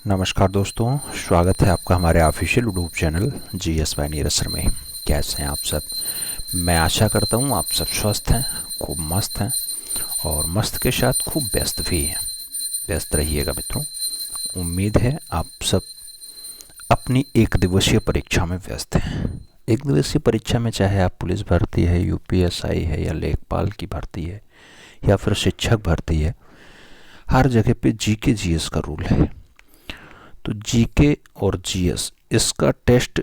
नमस्कार दोस्तों, स्वागत है आपका हमारे official YouTube channel GS by Neeraj sir में। कैसे हैं आप सब? मैं आशा करता हूँ आप सब स्वस्थ हैं, खूब मस्त हैं और मस्त के साथ खूब व्यस्त भी हैं। व्यस्त रहिएगा मित्रों। उम्मीद है आप सब अपनी एक दिवसीय परीक्षा में व्यस्त हैं। एक दिवसीय परीक्षा में चाहे आप पुलिस भर्ती है, UPSI है या लेखपाल की भर्ती है या फिर शिक्षक भर्ती है, हर जगह पे GK GS का रूल है। तो GK और GS इसका टेस्ट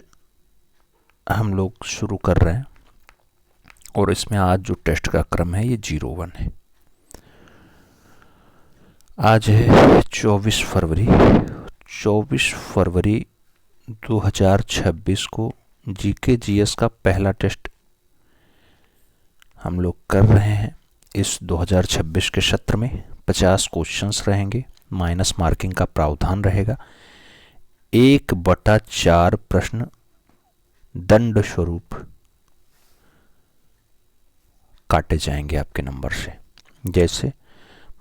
हम लोग शुरू कर रहे हैं और इसमें आज जो टेस्ट का क्रम है ये 01 है। आज है 24 फरवरी 2026 को GK GS का पहला टेस्ट हम लोग कर रहे हैं। इस 2026 के सत्र में 50 क्वेश्चंस रहेंगे, माइनस मार्किंग का प्रावधान रहेगा। 1/4 प्रश्न दंड स्वरूप काटे जाएंगे आपके नंबर से। जैसे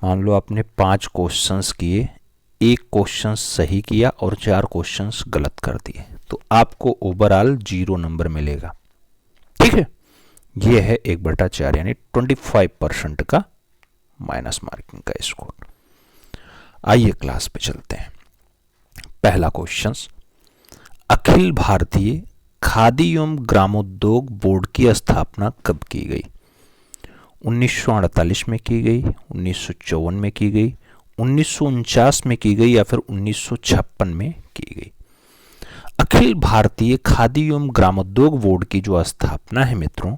मान लो आपने 5 क्वेश्चंस किए, 1 क्वेश्चन सही किया और 4 क्वेश्चंस गलत कर दिए, तो आपको ओवरऑल 0 नंबर मिलेगा। ठीक है, ये है 1/4 यानी 25% का माइनस मार्किंग का स्कोर। आइए क्लास पे चलते हैं। पहला क्वेश्चन, अखिल भारतीय खादी एवं ग्रामोद्योग बोर्ड की स्थापना कब की गई? 1948 में की गई, 1954 में की गई, 1949 में की गई या फिर 1956 में की गई? अखिल भारतीय खादी एवं ग्रामोद्योग बोर्ड की जो स्थापना है मित्रों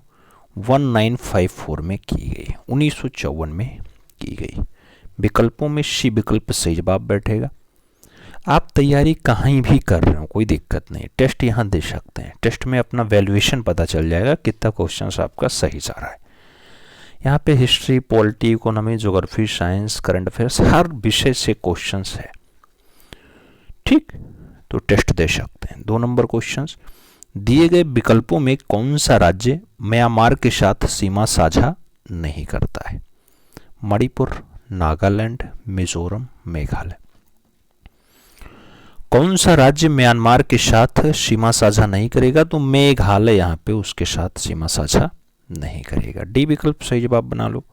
1954 में की गई, 1954 में की गई। विकल्पों में सी विकल्प सही जवाब बैठेगा। आप तैयारी कहीं भी कर रहे हो कोई दिक्कत नहीं, टेस्ट यहाँ दे सकते हैं। टेस्ट में अपना वैल्यूएशन पता चल जाएगा कितना क्वेश्चन आपका सही जा रहा है। यहाँ पे history, polity, economy, geography, science, current affairs हर विषय से क्वेश्चंस है। ठीक, तो टेस्ट दे सकते हैं। 2 नंबर क्वेश्चन, दिए गए विकल्पों में कौन सा राज्य म्यांमार के साथ सीमा साझा नहीं करता है? मणिपुर, नागालैंड, मिजोरम, मेघालय। कौन सा राज्य म्यांमार के साथ सीमा साझा नहीं करेगा? तो मेघालय यहाँ पे उसके साथ सीमा साझा नहीं करेगा। डी विकल्प सही जवाब बना लो।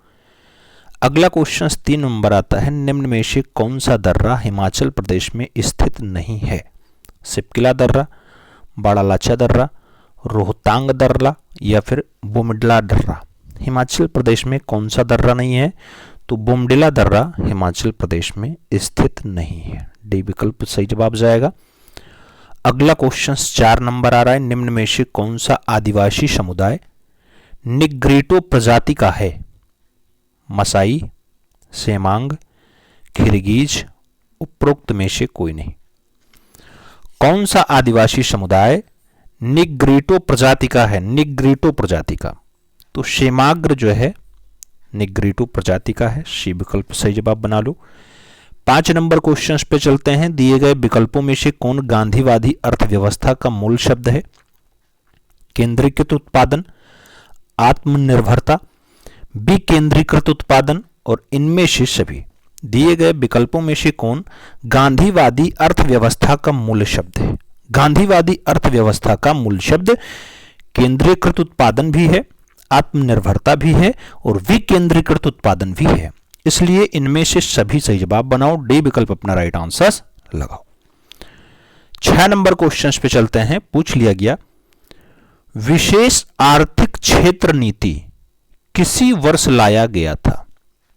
अगला क्वेश्चन 3 नंबर आता है, निम्न में से कौन सा दर्रा हिमाचल प्रदेश में स्थित नहीं है? सिपकिला दर्रा, बाड़ालाचा दर्रा, रोहतांग दर्रा या फिर बुमडिला दर्रा? हिमाचल प्रदेश में कौन सा दर्रा नहीं है? तो बुमडिला दर्रा हिमाचल प्रदेश में स्थित नहीं है। डी विकल्प सही जवाब जाएगा। अगला क्वेश्चन 4 नंबर आ रहा है, निम्न में से कौन सा आदिवासी समुदाय निग्रीटो प्रजाति का है? मसाई, सेमांग, खिरगीज, उपरोक्त में से कोई नहीं। कौन सा आदिवासी समुदाय निग्रीटो प्रजाति का है? निग्रीटो प्रजाति का, तो सेमाग्र जो है निग्रीटो प्रजाति का है। सी विकल्प सही जवाब बना लो। 5 नंबर क्वेश्चन पे चलते हैं। दिए गए विकल्पों में से कौन गांधीवादी अर्थव्यवस्था का मूल शब्द है? केंद्रीकृत उत्पादन, आत्मनिर्भरता, विकेंद्रीकृत उत्पादन और इनमें से सभी। दिए गए विकल्पों में से कौन गांधीवादी अर्थव्यवस्था का मूल शब्द है? गांधीवादी अर्थव्यवस्था का मूल शब्द केंद्रीकृत उत्पादन भी है, आत्मनिर्भरता भी है और विकेंद्रीकृत उत्पादन भी है, इसलिए इनमें से सभी सही जवाब बनाओ। डी विकल्प अपना राइट आंसर लगाओ। 6 नंबर क्वेश्चन पे चलते हैं। पूछ लिया गया, विशेष आर्थिक क्षेत्र नीति किसी वर्ष लाया गया था?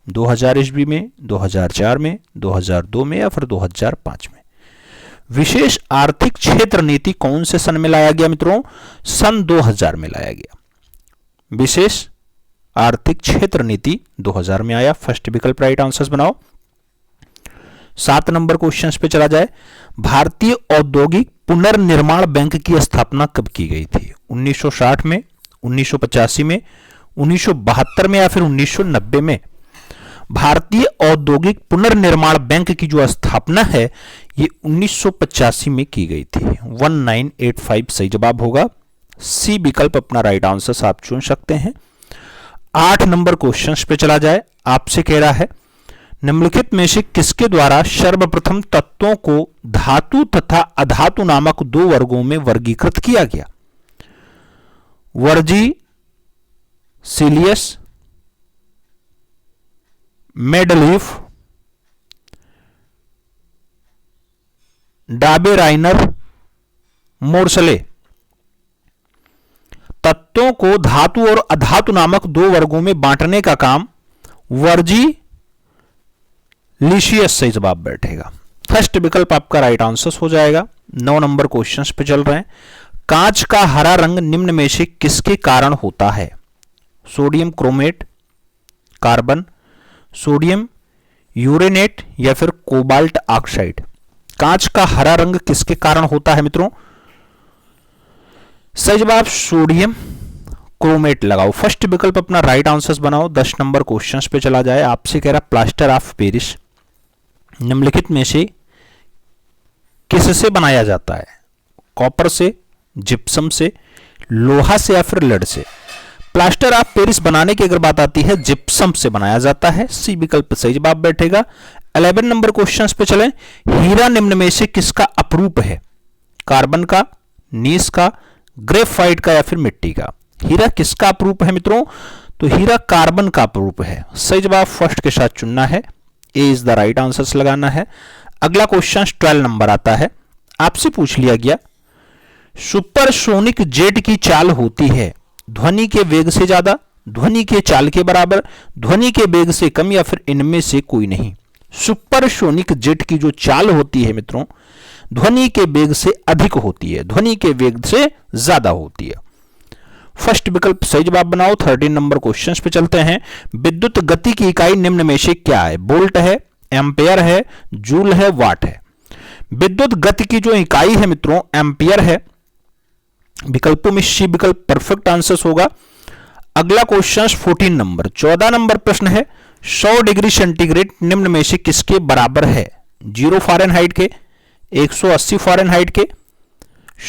2000 ईस्वी में, 2004 में, 2002 में या फिर 2005 में? विशेष आर्थिक क्षेत्र नीति कौन से सन में लाया गया मित्रों? सन 2000 में लाया गया। विशेष आर्थिक क्षेत्र नीति 2000 में आया। फर्स्ट विकल्प राइट आंसर बनाओ। 7 नंबर क्वेश्चन पे चला जाए। भारतीय औद्योगिक पुनर्निर्माण बैंक की स्थापना कब की गई थी? 1960 में, 1985 में, 1972 में या फिर 1990 में? भारतीय औद्योगिक पुनर्निर्माण बैंक की जो स्थापना है ये 1985 में की गई थी। 1985 सही जवाब होगा। सी विकल्प अपना राइट आंसर आप चुन सकते हैं। 8 नंबर क्वेश्चन पे चला जाए। आपसे कह रहा है निम्नलिखित में से किसके द्वारा सर्वप्रथम तत्वों को धातु तथा अधातु नामक दो वर्गों में वर्गीकृत किया गया? वर्जीसिलियस, मेडलीफ, डाबेराइनर, मोर्सले। तत्वों को धातु और अधातु नामक दो वर्गों में बांटने का काम वर्जीलिशियस से जवाब बैठेगा। फर्स्ट विकल्प आपका राइट आंसर हो जाएगा। 9 नंबर क्वेश्चंस पे चल रहे हैं। कांच का हरा रंग निम्न में से किसके कारण होता है? सोडियम क्रोमेट, कार्बन, सोडियम यूरेनेट या फिर कोबाल्ट ऑक्साइड। कांच का हरा रंग किसके कारण होता है मित्रों? सही जवाब सोडियम क्रोमेट लगाओ। फर्स्ट विकल्प अपना राइट आंसर बनाओ। 10 नंबर क्वेश्चंस पे चला जाए। आपसे कह रहा प्लास्टर ऑफ पेरिस निम्नलिखित में से किससे बनाया जाता है? कॉपर से, जिप्सम से, लोहा से या फिर लेड से? प्लास्टर ऑफ पेरिस बनाने की अगर बात आती है जिप्सम से बनाया जाता है। सी विकल्प सही जवाब बैठेगा। 11 नंबर क्वेश्चंस पे चलें। हीरा निम्न में से किसका अपरूप है? कार्बन का, नीस का, ग्रेफाइट का या फिर मिट्टी का? हीरा किसका अपरूप है मित्रों? तो हीरा कार्बन का अपरूप है। सही जवाब फर्स्ट के साथ चुनना है। ए इज द राइट आंसर लगाना है। अगला क्वेश्चन 12 नंबर आता है। आपसे पूछ लिया गया सुपरसोनिक जेट की चाल होती है ध्वनि के वेग से ज्यादा, ध्वनि के चाल के बराबर, ध्वनि के वेग से कम या फिर इनमें से कोई नहीं। सुपरसोनिक जेट की जो चाल होती है मित्रों ध्वनि के वेग से अधिक होती है, ध्वनि के वेग से ज्यादा होती है। फर्स्ट विकल्प सही जवाब बनाओ। 13 नंबर क्वेश्चन पे चलते हैं। विद्युत गति की इकाई निम्न में से क्या है? वोल्ट है, एम्पेयर है, जूल है, वाट है? विद्युत गति की जो इकाई है मित्रों एम्पियर है। विकल्पों में सी विकल्प परफेक्ट आंसर होगा। अगला क्वेश्चन 14 नंबर 14 नंबर प्रश्न है 100 डिग्री सेंटीग्रेड निम्न में से किसके बराबर है? 0 फ़ारेनहाइट के, 180 फ़ारेनहाइट के,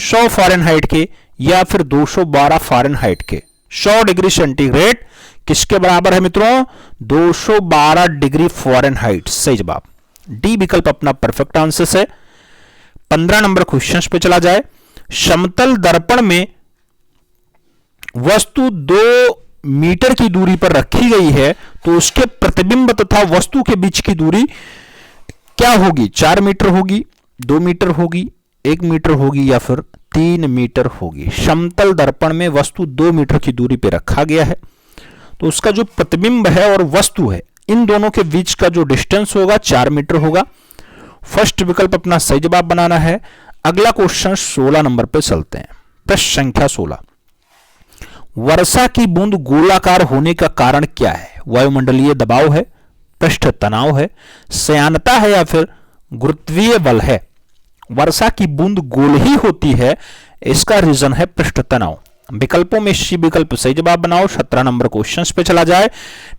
100 फ़ारेनहाइट के या फिर 212 फ़ारेनहाइट के? 100 डिग्री सेंटीग्रेड किसके बराबर है मित्रों? 212 डिग्री फ़ारेनहाइट। सही जवाब डी विकल्प अपना परफेक्ट आंसर है। 15 नंबर क्वेश्चन पे चला जाए। समतल दर्पण में वस्तु 2 मीटर की दूरी पर रखी गई है तो उसके प्रतिबिंब तथा वस्तु के बीच की दूरी क्या होगी? 4 मीटर होगी, 2 मीटर होगी, 1 मीटर होगी या फिर 3 मीटर होगी? समतल दर्पण में वस्तु 2 मीटर की दूरी पर रखा गया है तो उसका जो प्रतिबिंब है और वस्तु है इन दोनों के बीच का जो डिस्टेंस होगा 4 मीटर होगा। फर्स्ट विकल्प अपना सही जवाब बनाना है। अगला क्वेश्चन 16 नंबर पे चलते हैं। प्रश्न संख्या 16। वर्षा की बूंद गोलाकार होने का कारण क्या है? वायुमंडलीय दबाव है, पृष्ठ तनाव है, श्यानता है या फिर गुरुत्वीय बल है? वर्षा की बूंद गोल ही होती है, इसका रीजन है पृष्ठ तनाव। विकल्पों में सी विकल्प सही जवाब बनाओ। 17 नंबर क्वेश्चन पे चला जाए।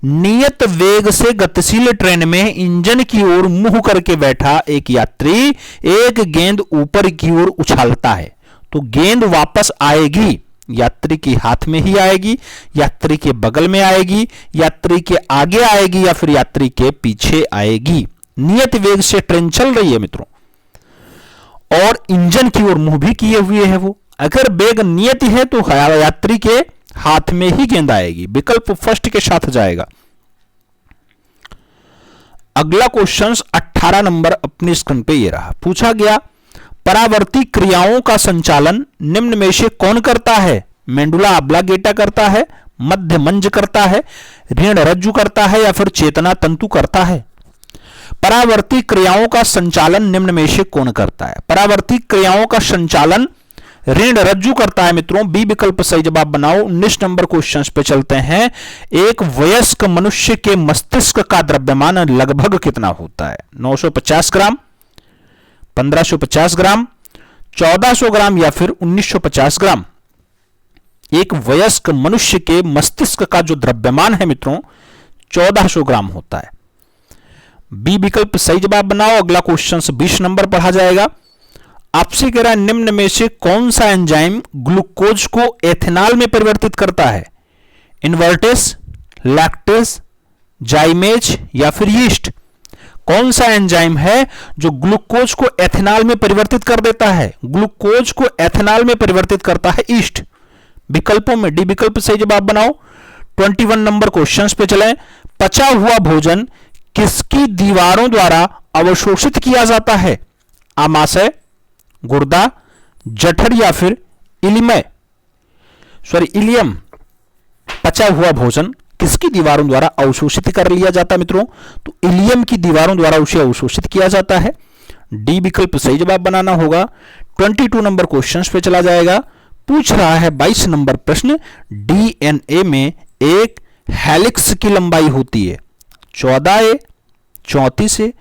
नियत वेग से गतिशील ट्रेन में इंजन की ओर मुंह करके बैठा एक यात्री एक गेंद ऊपर की ओर उछालता है तो गेंद वापस आएगी यात्री के हाथ में ही आएगी, यात्री के बगल में आएगी, यात्री के आगे आएगी या फिर यात्री के पीछे आएगी? नियत वेग से ट्रेन चल रही है मित्रों और इंजन की ओर मुंह भी किए हुए है वो। अगर वेग नियत है तो यात्री के हाथ में ही गेंद आएगी। विकल्प फर्स्ट के साथ जाएगा। अगला क्वेश्चन 18 नंबर अपनी स्क्रीन पे ये रहा। पूछा गया परावर्ती क्रियाओं का संचालन निम्न में से कौन करता है? मेंडुला ऑब्लांगेटा करता है, मध्य मंज करता है, ऋण रज्जु करता है या फिर चेतना तंतु करता है? परावर्ती क्रियाओं का संचालन निम्न में से कौन करता है? परावर्ती क्रियाओं का संचालन ऋण रज्जु करता है मित्रों। बी विकल्प सही जवाब बनाओ। 19 नंबर क्वेश्चन पे चलते हैं। एक वयस्क मनुष्य के मस्तिष्क का द्रव्यमान लगभग कितना होता है? 950 ग्राम, 1550 ग्राम, 1400 ग्राम या फिर 1950 ग्राम? एक वयस्क मनुष्य के मस्तिष्क का जो द्रव्यमान है मित्रों 1400 ग्राम होता है। बी विकल्प सही जवाब बनाओ। अगला क्वेश्चन 20 नंबर पढ़ा जाएगा। आपसे कह रहा है निम्न में से कौन सा एंजाइम ग्लूकोज को एथेनॉल में परिवर्तित करता है? इन्वर्टेस, लैक्टेस, जाइमेज या फिर यीस्ट? कौन सा एंजाइम है जो ग्लूकोज को एथेनॉल में परिवर्तित कर देता है? ग्लूकोज को एथेनॉल में परिवर्तित करता है ईस्ट। विकल्पों में डी विकल्प सही जवाब बनाओ। 21 नंबर क्वेश्चन पे चलें। पचा हुआ भोजन किसकी दीवारों द्वारा अवशोषित किया जाता है? आमाशय, गुर्दा, जठर या फिर इलियम। पचा हुआ भोजन किसकी दीवारों द्वारा अवशोषित कर लिया जाता है मित्रों? तो इलियम की दीवारों द्वारा उसे अवशोषित किया जाता है। डी विकल्प सही जवाब बनाना होगा। 22 नंबर क्वेश्चन पे चला जाएगा। पूछ रहा है 22 नंबर प्रश्न, डीएनए में एक हेलिक्स की लंबाई होती है 14A, 34A,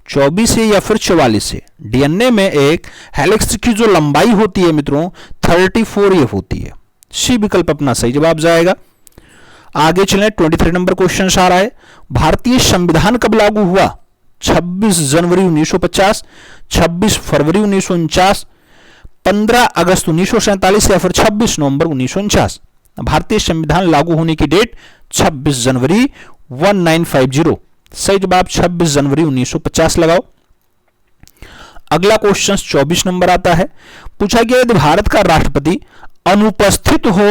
24A या फिर 44A। डीएनए में एक हेलिक्स की जो लंबाई होती है मित्रों 34A होती है। सी विकल्प अपना सही जवाब जाएगा। आगे चलें। 23 नंबर क्वेश्चन आ रहा है। भारतीय संविधान कब लागू हुआ? 26 जनवरी 1950, 26 फरवरी 1949, 15 अगस्त 1947 या फिर 26 नवंबर 1949। भारतीय संविधान लागू होने की डेट 26 जनवरी 1950। सही जवाब 26 जनवरी 1950 लगाओ। अगला क्वेश्चन 24 नंबर आता है। पूछा गया यदि भारत का राष्ट्रपति अनुपस्थित हो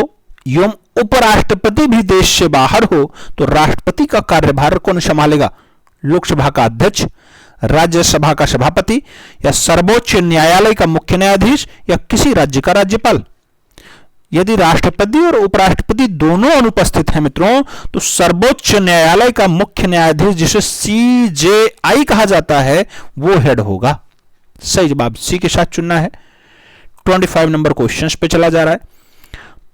एवं उपराष्ट्रपति भी देश से बाहर हो तो राष्ट्रपति का कार्यभार कौन संभालेगा? लोकसभा का अध्यक्ष, राज्यसभा का सभापति या सर्वोच्च न्यायालय का मुख्य न्यायाधीश या किसी राज्य का राज्यपाल। यदि राष्ट्रपति और उपराष्ट्रपति दोनों अनुपस्थित हैं मित्रों तो सर्वोच्च न्यायालय का मुख्य न्यायाधीश जिसे CJI कहा जाता है वो हेड होगा। सही जवाब सी के साथ चुनना है। 25 नंबर क्वेश्चन पे चला जा रहा है।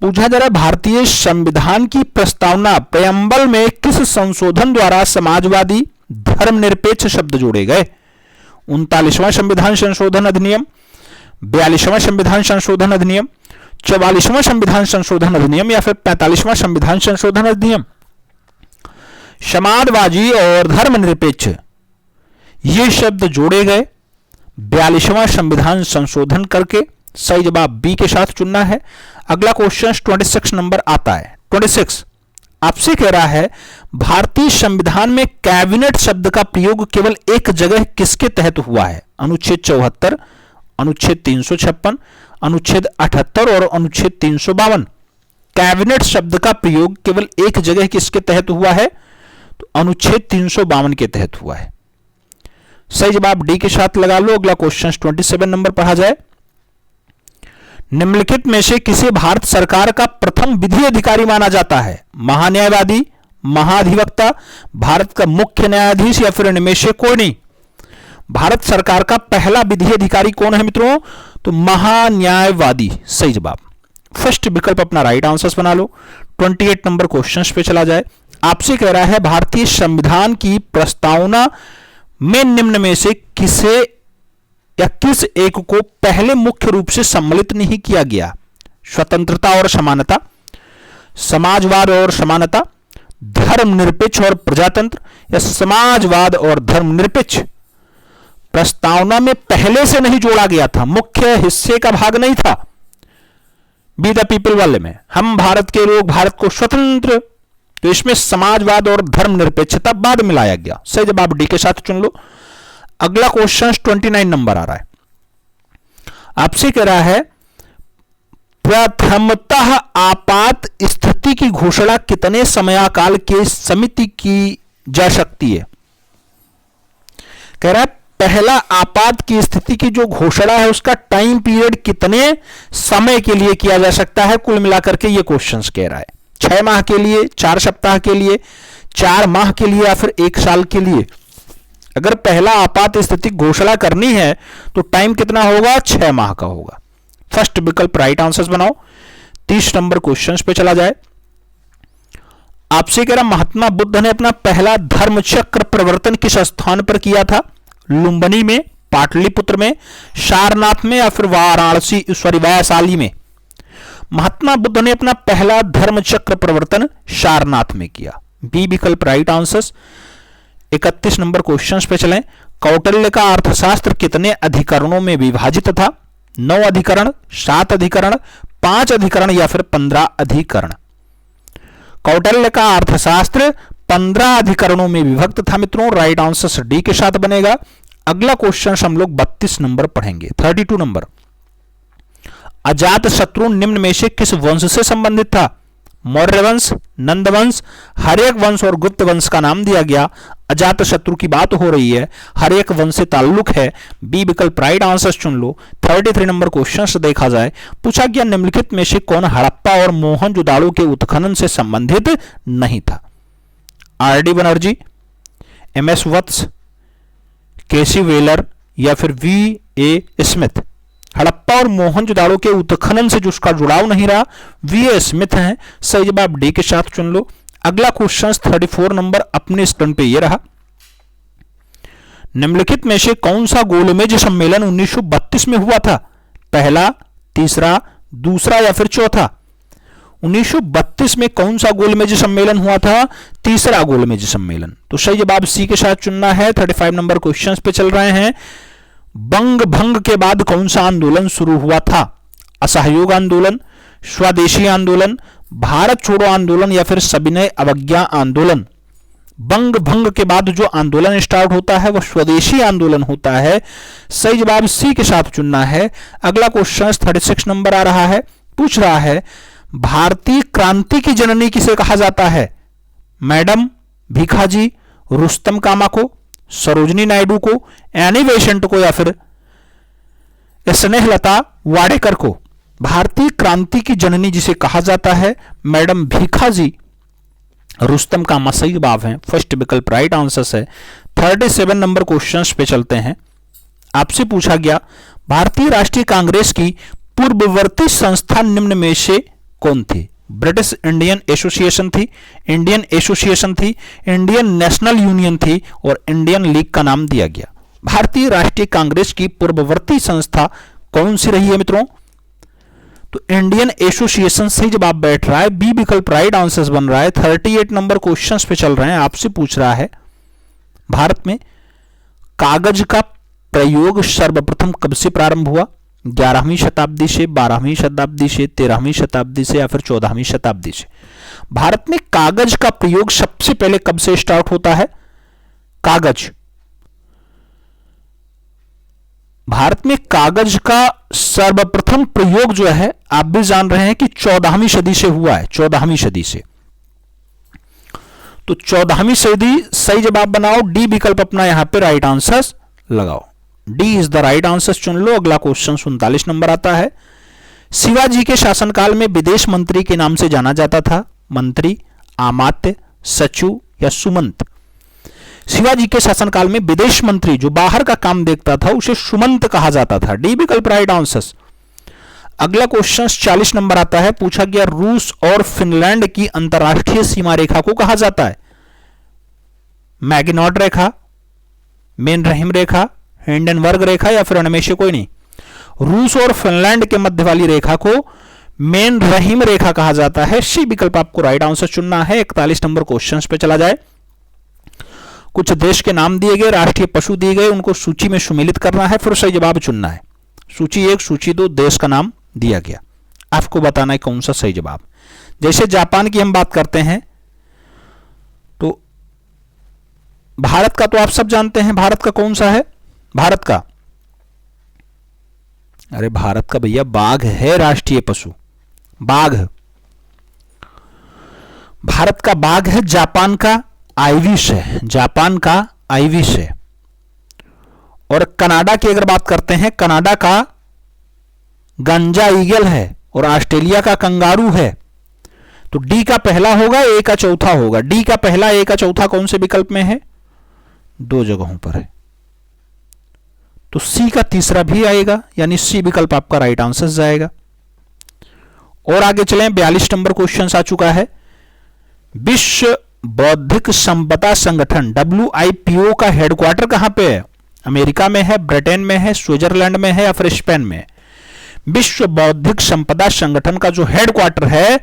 पूछा जा रहा है भारतीय संविधान की प्रस्तावना प्रेम्बल में किस संशोधन द्वारा समाजवादी धर्मनिरपेक्ष शब्द जोड़े गए? 39वां संविधान संशोधन अधिनियम, 42वां संविधान संशोधन अधिनियम, 44वां संविधान संशोधन अधिनियम या फिर 45वां संविधान संशोधन अधिनियम। समाजवादी और धर्मनिरपेक्ष ये शब्द जोड़े गए 42वां संविधान संशोधन करके। सही जवाब बी के साथ चुनना है। अगला क्वेश्चन 26 नंबर आता है। 26 आपसे कह रहा है भारतीय संविधान में कैबिनेट शब्द का प्रयोग केवल एक जगह किसके तहत हुआ है? अनुच्छेद 74, अनुच्छेद 356, अनुच्छेद 78 और अनुच्छेद 352। कैबिनेट शब्द का प्रयोग केवल एक जगह किसके तहत हुआ है? तो अनुच्छेद 352 के तहत हुआ है। सही जवाब डी के साथ लगा लो। अगला क्वेश्चन 27 नंबर पढ़ा जाए। निम्नलिखित में से किसे भारत सरकार का प्रथम विधि अधिकारी माना जाता है? महान्यायवादी, महाधिवक्ता, भारत का मुख्य न्यायाधीश या फिर इनमें से कोई नहीं। भारत सरकार का पहला विधि अधिकारी कौन है मित्रों? तो महान्यायवादी। सही जवाब फर्स्ट विकल्प अपना राइट आंसर बना लो। 28 नंबर क्वेश्चन पे चला जाए। आपसे कह रहा है भारतीय संविधान की प्रस्तावना में निम्न में से किसे या किस एक को पहले मुख्य रूप से सम्मिलित नहीं किया गया? स्वतंत्रता और समानता, समाजवाद और समानता, धर्मनिरपेक्ष और प्रजातंत्र या समाजवाद और धर्मनिरपेक्ष। प्रस्तावना में पहले से नहीं जोड़ा गया था, मुख्य हिस्से का भाग नहीं था। बी द पीपल वाले में हम भारत के लोग, भारत को स्वतंत्र, तो इसमें समाजवाद और धर्मनिरपेक्षता बाद में लाया गया। सही जवाब डी के साथ चुन लो। अगला क्वेश्चन 29 नंबर आ रहा है। आपसे कह रहा है प्रथमतः आपात स्थिति की घोषणा कितने समयाकाल के समिति की जा सकती है? कह रहा है पहला आपात की स्थिति की जो घोषणा है उसका टाइम पीरियड कितने समय के लिए किया जा सकता है? कुल मिलाकर के ये क्वेश्चंस कह रहा है 6 माह के लिए, 4 सप्ताह के लिए, 4 माह के लिए या फिर 1 साल के लिए। अगर पहला आपात स्थिति घोषणा करनी है तो टाइम कितना होगा? 6 माह का होगा। फर्स्ट विकल्प राइट आंसर बनाओ। 30 नंबर क्वेश्चन पे चला जाए। आपसे कह रहा महात्मा बुद्ध ने अपना पहला धर्मचक्र प्रवर्तन किस स्थान पर किया था? लुम्बिनी में, पाटलिपुत्र में, सारनाथ में या फिर वाराणसी वैशाली में। महात्मा बुद्ध ने अपना पहला धर्मचक्र प्रवर्तन सारनाथ में किया। बी विकल्प राइट आंसर। 31 नंबर क्वेश्चन पे चलें। कौटिल्य का अर्थशास्त्र कितने अधिकरणों में विभाजित था? 9 अधिकरण, 7 अधिकरण, 5 अधिकरण या फिर 15 अधिकरण। कौटिल्य का अर्थशास्त्र 15 अधिकरणों में विभक्त था मित्रों। राइट आंसर डी के साथ बनेगा। अगला क्वेश्चन हम लोग 32 नंबर पढ़ेंगे। 32 नंबर, अजात शत्रु निम्न में से किस वंश से संबंधित था? मौर्य वंश, नंद वंश, हर्यक वंश और गुप्त वंश का नाम दिया गया। अजात शत्रु की बात हो रही है, हर्यक वंश से ताल्लुक है। बी विकल्प राइट आंसर चुन लो। 33 नंबर क्वेश्चन से देखा जाए, पूछा गया निम्नलिखित में से कौन हड़प्पा और मोहनजोदाड़ो के उत्खनन से संबंधित नहीं था? R D Banerjee, M S Vats, K C Weller या फिर वी ए स्मिथ। हड़प्पा और मोहनजोदाड़ो के उत्खनन से जो उसका जुड़ाव नहीं रहा, वी ए स्मिथ हैं। सही जवाब डी के साथ चुन लो। अगला क्वेश्चन 34 नंबर अपने स्क्रीन पे ये रहा, निम्नलिखित में से कौन सा गोलमेज सम्मेलन 1932 में हुआ था? पहला, तीसरा, दूसरा या फिर चौथा? 1932 में कौन सा गोलमेज सम्मेलन हुआ था? तीसरा गोलमेज सम्मेलन। तो सही जवाब सी के साथ चुनना है। 35 नंबर क्वेश्चन पे चल रहे हैं। बंग भंग के बाद कौन सा आंदोलन शुरू हुआ था? असहयोग आंदोलन, स्वदेशी आंदोलन, भारत छोड़ो आंदोलन या फिर सविनय अवज्ञा आंदोलन? बंग भंग के बाद जो आंदोलन स्टार्ट होता है वह स्वदेशी आंदोलन होता है। सही जवाब सी के साथ चुनना है। अगला क्वेश्चन 36 नंबर आ रहा है, पूछ रहा है भारतीय क्रांति की जननी किसे कहा जाता है? मैडम भीखाजी, रुस्तम कामा को, सरोजनी नायडू को, एनी बेसेंट को या फिर स्नेहलता वाडेकर को? भारतीय क्रांति की जननी जिसे कहा जाता है मैडम भीखाजी, रुस्तम कामा सही जवाब है। फर्स्ट विकल्प राइट आंसर है। 37 नंबर क्वेश्चन पे चलते हैं। आपसे पूछा गया भारतीय राष्ट्रीय कांग्रेस की पूर्ववर्ती संस्था निम्न में से कौन थी? ब्रिटिश इंडियन एसोसिएशन थी, इंडियन एसोसिएशन थी, इंडियन नेशनल यूनियन थी और इंडियन लीग का नाम दिया गया। भारतीय राष्ट्रीय कांग्रेस की पूर्ववर्ती संस्था कौन सी रही है मित्रों? तो इंडियन एसोसिएशन सही जवाब बैठ रहा है। बी विकल्प राइट आंसर बन रहा है। 38 नंबर क्वेश्चंस पे चल रहे हैं। आपसे पूछ रहा है भारत में कागज का प्रयोग सर्वप्रथम कब से प्रारंभ हुआ? 11वीं शताब्दी से, 12वीं शताब्दी से, 13वीं शताब्दी से या फिर 14वीं शताब्दी से? भारत में कागज का प्रयोग सबसे पहले कब से स्टार्ट होता है? कागज, भारत में कागज का सर्वप्रथम प्रयोग जो है आप भी जान रहे हैं कि 14वीं सदी से हुआ है। 14वीं सदी से, तो 14वीं सदी सही जवाब बनाओ। डी विकल्प अपना यहां पे राइट आंसर लगाओ। D is the right answer चुन लो। अगला क्वेश्चन 39 नंबर आता है। शिवाजी के शासनकाल में विदेश मंत्री के नाम से जाना जाता था? मंत्री, अमात्य, सचिव या सुमंत? शिवाजी के शासनकाल में विदेश मंत्री जो बाहर का काम देखता था उसे सुमंत कहा जाता था। डी विकल्प राइट आंसर। अगला क्वेश्चन 40 नंबर आता है। पूछा गया रूस और फिनलैंड की अंतरराष्ट्रीय सीमा रेखा को कहा जाता है? मैगिनॉट रेखा, मेन-रहीम रेखा, हिंडनबर्ग रेखा या फिर उनमें से कोई नहीं? रूस और फिनलैंड के मध्य वाली रेखा को मेन-रहीम रेखा कहा जाता है। सी विकल्प आपको राइट आंसर चुनना है। 41 नंबर क्वेश्चन पे चला जाए। कुछ देश के नाम दिए गए, राष्ट्रीय पशु दिए गए, उनको सूची में सम्मिलित करना है, फिर सही जवाब चुनना है। सूची 1, सूची 2, देश का नाम दिया गया, आपको बताना है कौन सा सही जवाब। जैसे जापान की हम बात करते हैं तो भारत का तो आप सब जानते हैं। भारत का कौन सा है? भारत का, अरे भारत का भैया बाघ है राष्ट्रीय पशु, बाघ। भारत का बाघ है, जापान का आइविश है, जापान का आइविश है। और कनाडा की अगर बात करते हैं, कनाडा का गंजा ईगल है और ऑस्ट्रेलिया का कंगारू है। तो डी का पहला होगा, ए का चौथा होगा। डी का पहला, ए का चौथा कौन से विकल्प में है? 2 जगहों पर है। तो सी का तीसरा भी आएगा, यानी सी विकल्प आपका राइट आंसर जाएगा। और आगे चलें, 42 नंबर क्वेश्चन आ चुका है। विश्व बौद्धिक संपदा संगठन WIPO का हेडक्वार्टर कहां पे है? अमेरिका में है, ब्रिटेन में है, स्विट्जरलैंड में है या फिर स्पेन में है? विश्व बौद्धिक संपदा संगठन का जो हेडक्वार्टर है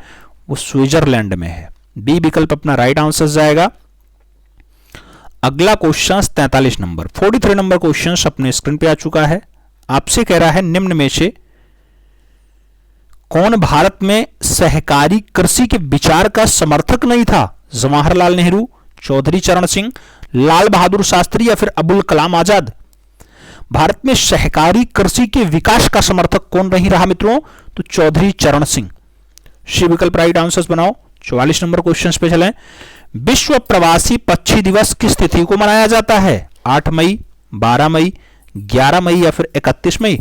वो स्विट्जरलैंड में है। बी विकल्प अपना राइट आंसर जाएगा। अगला क्वेश्चन 43 नंबर, 43 नंबर क्वेश्चन अपने स्क्रीन पे आ चुका है। आपसे कह रहा है निम्न में से कौन भारत में सहकारी कृषि के विचार का समर्थक नहीं था? जवाहरलाल नेहरू, चौधरी चरण सिंह, लाल बहादुर शास्त्री या फिर अबुल कलाम आजाद। भारत में सहकारी कृषि के विकास का समर्थक कौन नहीं रहा मित्रों? तो चौधरी चरण सिंह। सी विकल्प राइट आंसर्स बनाओ। 44 नंबर क्वेश्चन पे चलें। विश्व प्रवासी पक्षी दिवस किस तिथि को मनाया जाता है? 8 मई, 12 मई, 11 मई या फिर 31 मई?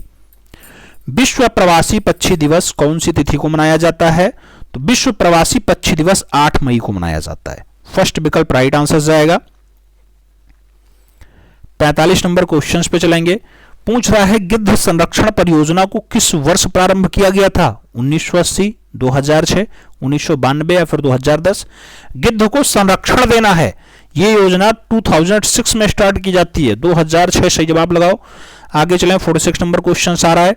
विश्व प्रवासी पक्षी दिवस कौन सी तिथि को मनाया जाता है? तो विश्व प्रवासी पक्षी दिवस 8 मई को मनाया जाता है। फर्स्ट विकल्प राइट आंसर जाएगा। 45 नंबर क्वेश्चन पे चलेंगे। पूछ रहा है गिद्ध संरक्षण परियोजना को किस वर्ष प्रारंभ किया गया था? 1980, 2006, 1992 या फिर 2010? गिद्ध को संरक्षण देना है, यह योजना 2006 में स्टार्ट की जाती है। 2006 सही जवाब लगाओ। आगे चलें। 46 नंबर क्वेश्चन आ रहा है।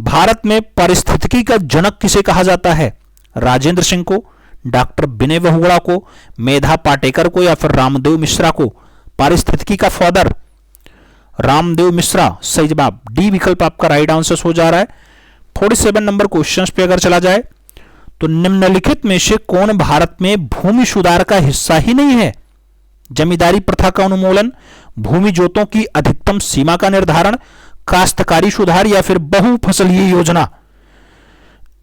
भारत में पारिस्थितिकी का जनक किसे कहा जाता है? राजेंद्र सिंह को, डॉक्टर विनय बहुगुणा को, मेधा पाटेकर को या फिर रामदेव मिश्रा को? पारिस्थितिकी का फादर रामदेव मिश्रा सही जवाब। डी विकल्प आपका राइट आंसर हो जा रहा है। 47 नंबर क्वेश्चन पे अगर चला जाए तो निम्नलिखित में से कौन भारत में भूमि सुधार का हिस्सा ही नहीं है? जमींदारी प्रथा का उन्मूलन, भूमि जोतों की अधिकतम सीमा का निर्धारण, काश्तकारी सुधार या फिर बहुफसलीय योजना?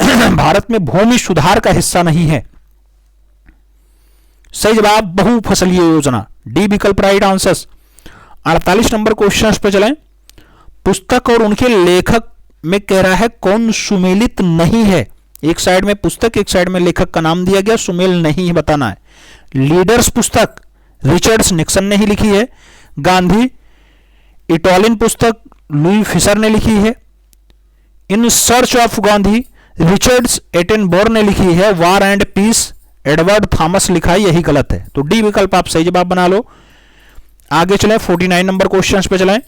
भारत में भूमि सुधार का हिस्सा नहीं है। सही जवाब बहुफसलीय योजना। डी विकल्प राइट आंसर। 48 नंबर क्वेश्चन पे चलें। पुस्तक और उनके लेखक में कह रहा है कौन सुमेलित नहीं है? एक साइड में पुस्तक, एक साइड में लेखक का नाम दिया गया, सुमेल नहीं है बताना है। लीडर्स पुस्तक रिचर्ड्स निक्सन ने ही लिखी है। गांधी इटोलिन पुस्तक लुई फिशर ने लिखी है। In search of Gandhi Richards Attenborough ने लिखी है। War and piece Edward Thomas लिखा है, यही गलत है। तो डी विकल्प आप सही जवाब बना लो। आगे चलें। 49 नंबर क्वेश्चन पे चलें।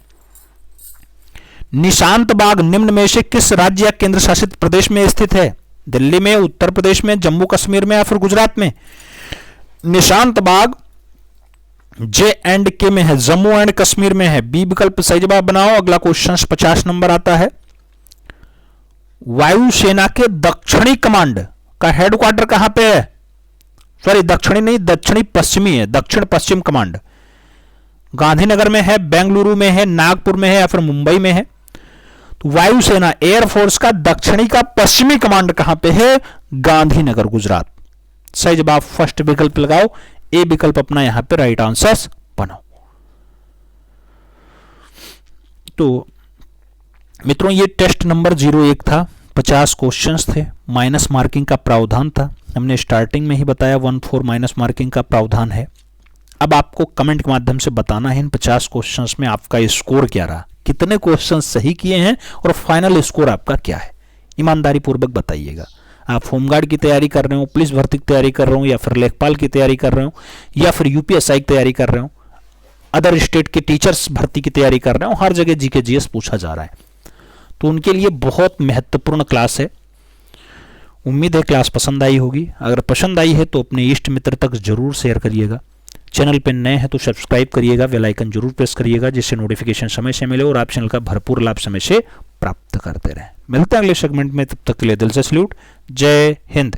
निशांत बाग निम्न में से किस राज्य या केंद्र शासित प्रदेश में स्थित है? दिल्ली में, उत्तर प्रदेश में, जम्मू कश्मीर में या फिर गुजरात में? निशांत बाग J&K में है, जम्मू एंड कश्मीर में है। बी विकल्प सही जवाब बनाओ। अगला क्वेश्चन 50 नंबर आता है। वायुसेना के दक्षिणी कमांड का हेडक्वार्टर कहां पे है? सॉरी, दक्षिणी नहीं, दक्षिणी पश्चिमी है। दक्षिण पश्चिम कमांड गांधीनगर में है, बेंगलुरु में है, नागपुर में है या फिर मुंबई में है? तो वायुसेना एयरफोर्स का दक्षिणी का पश्चिमी कमांड कहां पे है? गांधीनगर, गुजरात। सही जवाब फर्स्ट विकल्प लगाओ। ए विकल्प अपना यहां पे राइट आंसर बनाओ। तो मित्रों ये टेस्ट नंबर 01 था। 50 क्वेश्चंस थे, माइनस मार्किंग का प्रावधान था। हमने स्टार्टिंग में ही बताया 1/4 माइनस मार्किंग का प्रावधान है। अब आपको कमेंट के माध्यम से बताना है इन 50 क्वेश्चंस में आपका स्कोर क्या रहा, कितने क्वेश्चन सही किए हैं और फाइनल स्कोर आपका क्या है। ईमानदारी पूर्वक बताइएगा। आप होमगार्ड की तैयारी कर रहे हो, पुलिस भर्ती की तैयारी कर रहे हो, या फिर लेखपाल की तैयारी कर रहे हो, या फिर यूपीएसआई की तैयारी कर रहे हो, अदर स्टेट के टीचर्स भर्ती की तैयारी कर रहे हो, हर जगह जीके जीएस पूछा जा रहा है। तो उनके लिए बहुत महत्वपूर्ण क्लास है। उम्मीद है क्लास पसंद आई होगी। अगर पसंद आई है तो अपने इष्ट मित्र तक जरूर शेयर करिएगा। चैनल पर नए हैं तो सब्सक्राइब करिएगा, बेल आइकन जरूर प्रेस करिएगा जिससे नोटिफिकेशन समय से मिले और आप चैनल का भरपूर लाभ समय से प्राप्त करते रहें। मिलते हैं अगले सेगमेंट में, तब तक के लिए दिल से सैल्यूट। जय हिंद।